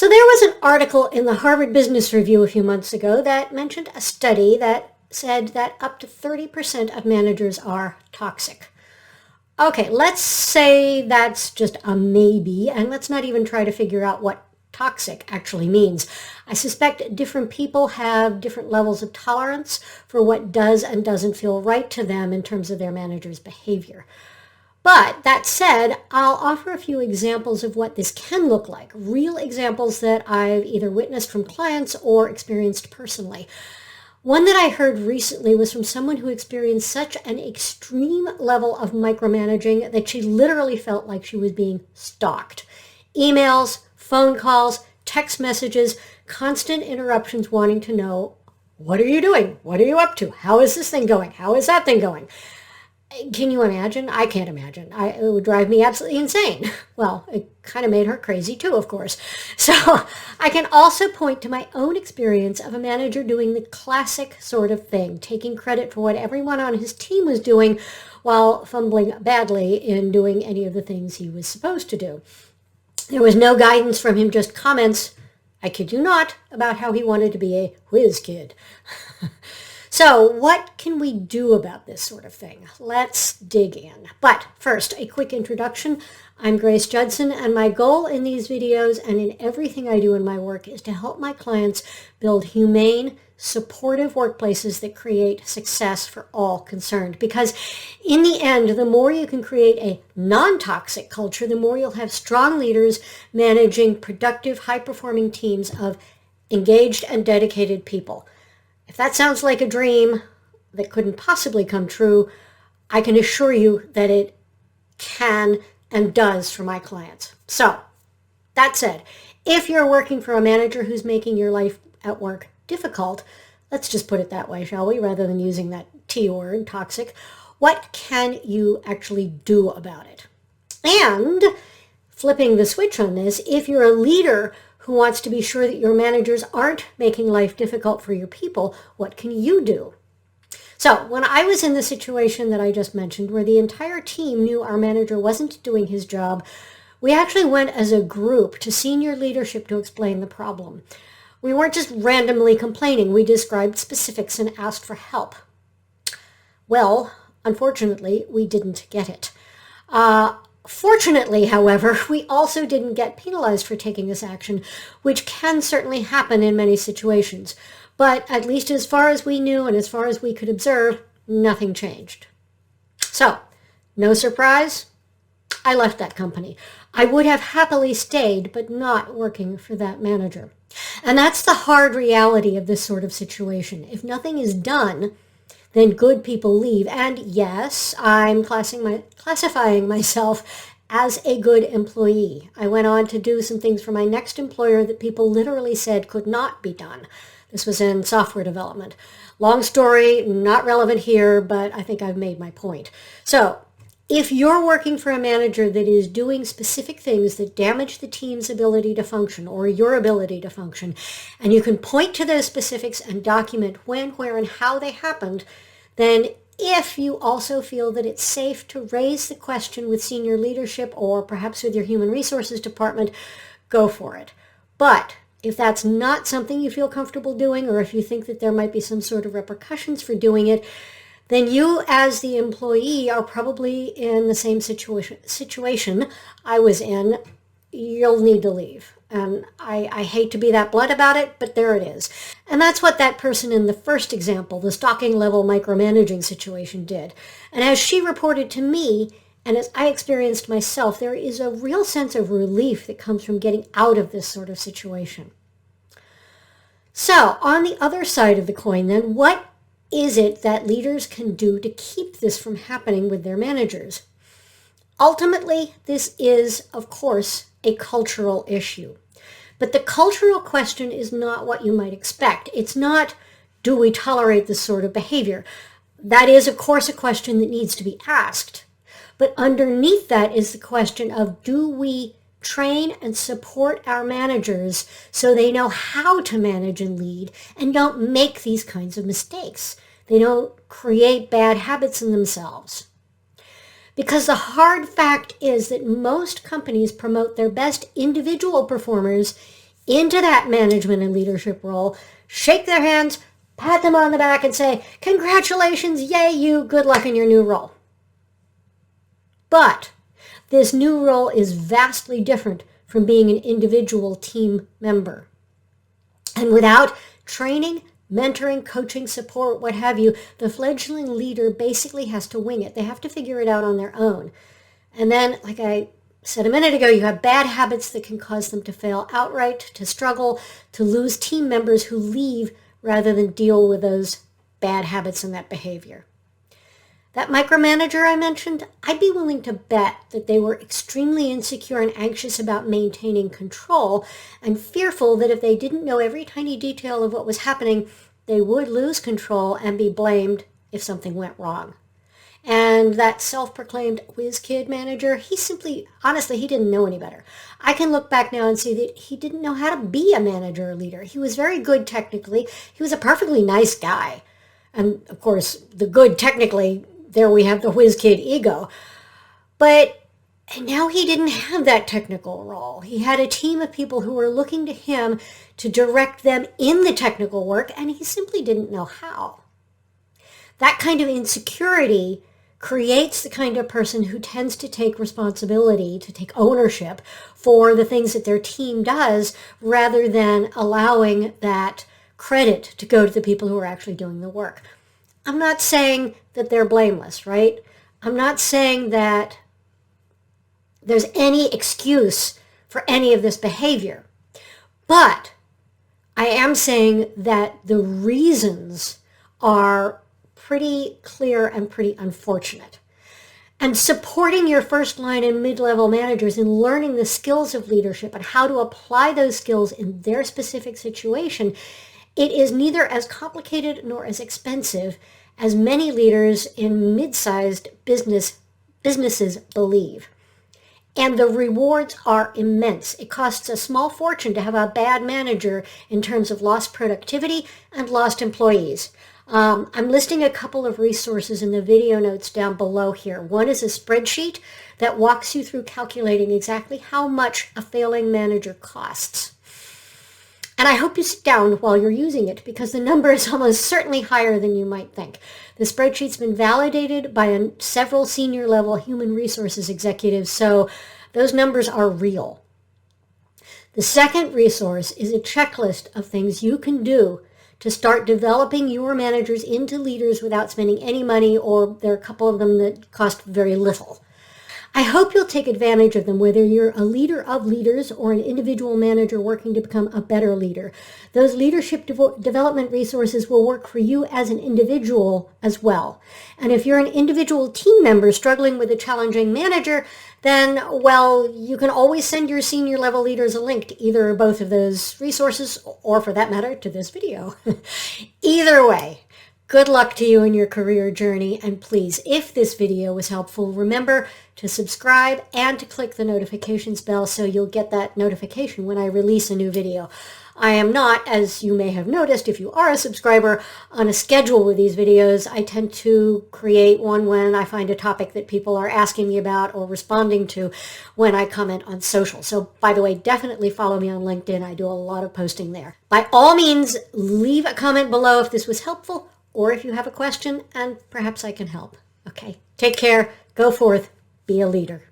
So there was an article in the Harvard Business Review a few months ago that mentioned a study that said that up to 30% of managers are toxic. Okay, let's say that's just a maybe, and let's not even try to figure out what toxic actually means. I suspect different people have different levels of tolerance for what does and doesn't feel right to them in terms of their manager's behavior. But that said, I'll offer a few examples of what this can look like, real examples that I've either witnessed from clients or experienced personally. One that I heard recently was from someone who experienced such an extreme level of micromanaging that she literally felt like she was being stalked. Emails, phone calls, text messages, constant interruptions wanting to know, what are you doing? What are you up to? How is this thing going? How is that thing going? Can you imagine? I can't imagine. It would drive me absolutely insane. Well, it kind of made her crazy too, of course. So I can also point to my own experience of a manager doing the classic sort of thing, taking credit for what everyone on his team was doing while fumbling badly in doing any of the things he was supposed to do. There was no guidance from him, just comments, I kid you not, about how he wanted to be a whiz kid. So what can we do about this sort of thing? Let's dig in. But first, a quick introduction. I'm Grace Judson, and my goal in these videos and in everything I do in my work is to help my clients build humane, supportive workplaces that create success for all concerned. Because in the end, the more you can create a non-toxic culture, the more you'll have strong leaders managing productive, high-performing teams of engaged and dedicated people. If that sounds like a dream that couldn't possibly come true, I can assure you that it can and does for my clients. So, that said, if you're working for a manager who's making your life at work difficult, let's just put it that way, shall we, rather than using that T word, toxic, what can you actually do about it? And flipping the switch on this, if you're a leader who wants to be sure that your managers aren't making life difficult for your people, what can you do? So when I was in the situation that I just mentioned, where the entire team knew our manager wasn't doing his job, we actually went as a group to senior leadership to explain the problem. We weren't just randomly complaining. We described specifics and asked for help. Well, unfortunately, we didn't get it. Fortunately, however, we also didn't get penalized for taking this action, which can certainly happen in many situations. But at least as far as we knew and as far as we could observe, nothing changed. So, no surprise, I left that company. I would have happily stayed, but not working for that manager. And that's the hard reality of this sort of situation. If nothing is done, then good people leave. And yes, I'm classifying myself as a good employee. I went on to do some things for my next employer that people literally said could not be done. This was in software development. Long story, not relevant here, but I think I've made my point. So, if you're working for a manager that is doing specific things that damage the team's ability to function or your ability to function, and you can point to those specifics and document when, where, and how they happened, then if you also feel that it's safe to raise the question with senior leadership or perhaps with your human resources department, go for it. But if that's not something you feel comfortable doing, or if you think that there might be some sort of repercussions for doing it, then you as the employee are probably in the same situation I was in. You'll need to leave. And I hate to be that blunt about it, but there it is. And that's what that person in the first example, the stalking level micromanaging situation, did. And as she reported to me, and as I experienced myself, there is a real sense of relief that comes from getting out of this sort of situation. So, on the other side of the coin then, what is it that leaders can do to keep this from happening with their managers? Ultimately, this is, of course, a cultural issue. But the cultural question is not what you might expect. It's not, do we tolerate this sort of behavior? That is, of course, a question that needs to be asked. But underneath that is the question of, do we train and support our managers so they know how to manage and lead and don't make these kinds of mistakes? They don't create bad habits in themselves. Because the hard fact is that most companies promote their best individual performers into that management and leadership role, shake their hands, pat them on the back and say, congratulations, yay you, good luck in your new role. But this new role is vastly different from being an individual team member. And without training, mentoring, coaching, support, what have you, the fledgling leader basically has to wing it. They have to figure it out on their own. And then, like I said a minute ago, you have bad habits that can cause them to fail outright, to struggle, to lose team members who leave rather than deal with those bad habits and that behavior. That micromanager I mentioned, I'd be willing to bet that they were extremely insecure and anxious about maintaining control and fearful that if they didn't know every tiny detail of what was happening, they would lose control and be blamed if something went wrong. And that self-proclaimed whiz kid manager, he simply, honestly, he didn't know any better. I can look back now and see that he didn't know how to be a manager or leader. He was very good technically. He was a perfectly nice guy. And of course, the good technically, there we have the whiz kid ego. But now he didn't have that technical role. He had a team of people who were looking to him to direct them in the technical work, and he simply didn't know how. That kind of insecurity creates the kind of person who tends to take responsibility, to take ownership for the things that their team does, rather than allowing that credit to go to the people who are actually doing the work. I'm not saying that they're blameless, right? I'm not saying that there's any excuse for any of this behavior. But I am saying that the reasons are pretty clear and pretty unfortunate. And supporting your first line and mid-level managers in learning the skills of leadership and how to apply those skills in their specific situation, it is neither as complicated nor as expensive as many leaders in mid-sized businesses believe. And the rewards are immense. It costs a small fortune to have a bad manager in terms of lost productivity and lost employees. I'm listing a couple of resources in the video notes down below here. One is a spreadsheet that walks you through calculating exactly how much a failing manager costs. And I hope you sit down while you're using it because the number is almost certainly higher than you might think. The spreadsheet's been validated by several senior level human resources executives, so those numbers are real. The second resource is a checklist of things you can do to start developing your managers into leaders without spending any money, or there are a couple of them that cost very little. I hope you'll take advantage of them, whether you're a leader of leaders or an individual manager working to become a better leader. Those leadership development resources will work for you as an individual as well. And if you're an individual team member struggling with a challenging manager, then, well, you can always send your senior level leaders a link to either or both of those resources, or for that matter, to this video. Either way, good luck to you in your career journey, and please, if this video was helpful, remember to subscribe and to click the notifications bell so you'll get that notification when I release a new video. I am not, as you may have noticed if you are a subscriber, on a schedule with these videos. I tend to create one when I find a topic that people are asking me about or responding to when I comment on social. So, by the way, definitely follow me on LinkedIn. I do a lot of posting there. By all means, leave a comment below if this was helpful, or if you have a question, and perhaps I can help. Okay, take care, go forth, be a leader.